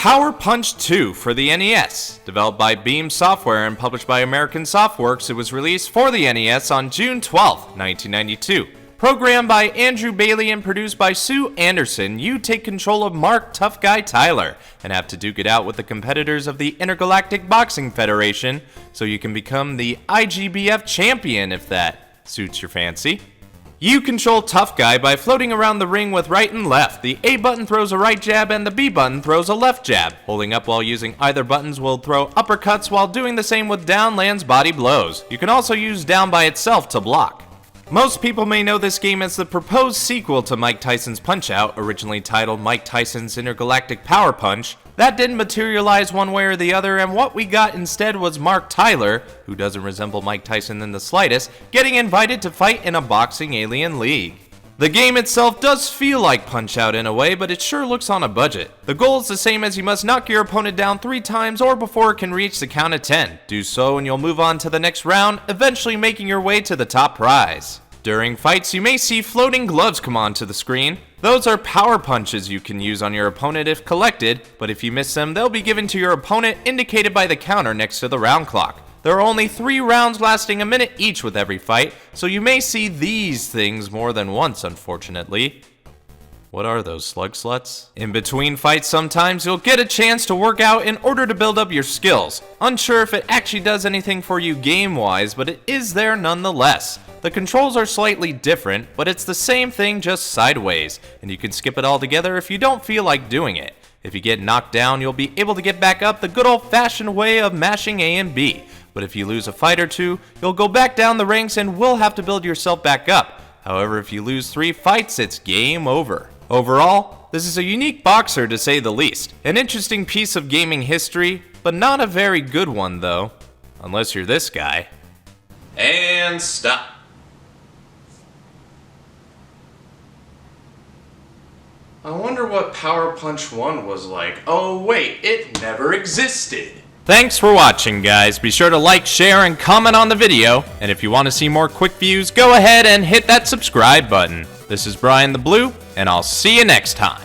Power Punch 2 for the NES. Developed by Beam Software and published by American Softworks, it was released for the NES on June 12, 1992. Programmed by Andrew Bailey and produced by Sue Anderson, you take control of Mark Tough Guy Tyler and have to duke it out with the competitors of the Intergalactic Boxing Federation so you can become the IGBF champion if that suits your fancy. You control Tough Guy by floating around the ring with right and left. The A button throws a right jab and the B button throws a left jab. Holding up while using either buttons will throw uppercuts, while doing the same with down lands body blows. You can also use down by itself to block. Most people may know this game as the proposed sequel to Mike Tyson's Punch-Out, originally titled Mike Tyson's Intergalactic Power Punch. That didn't materialize one way or the other, and what we got instead was Mark Tyler, who doesn't resemble Mike Tyson in the slightest, getting invited to fight in a boxing alien league. The game itself does feel like Punch-Out in a way, but it sure looks on a budget. The goal is the same as you must knock your opponent down 3 times or before it can reach the count of 10. Do so and you'll move on to the next round, eventually making your way to the top prize. During fights, you may see floating gloves come onto the screen. Those are power punches you can use on your opponent if collected, but if you miss them, they'll be given to your opponent indicated by the counter next to the round clock. There are only 3 rounds lasting a minute each with every fight, so you may see these things more than once, unfortunately. What are those, slug sluts? In between fights, sometimes you'll get a chance to work out in order to build up your skills. Unsure if it actually does anything for you game-wise, but it is there nonetheless. The controls are slightly different, but it's the same thing just sideways, and you can skip it altogether if you don't feel like doing it. If you get knocked down, you'll be able to get back up the good old-fashioned way of mashing A and B. But if you lose a fight or 2, you'll go back down the ranks and will have to build yourself back up. However, if you lose 3 fights, it's game over. Overall, this is a unique boxer to say the least. An interesting piece of gaming history, but not a very good one though. Unless you're this guy. And stop. I wonder what Power Punch 1 was like. Oh wait, it never existed. Thanks for watching, guys. Be sure to like, share, and comment on the video. And if you want to see more Quickviews, go ahead and hit that subscribe button. This is BrianTheBlue, and I'll see you next time.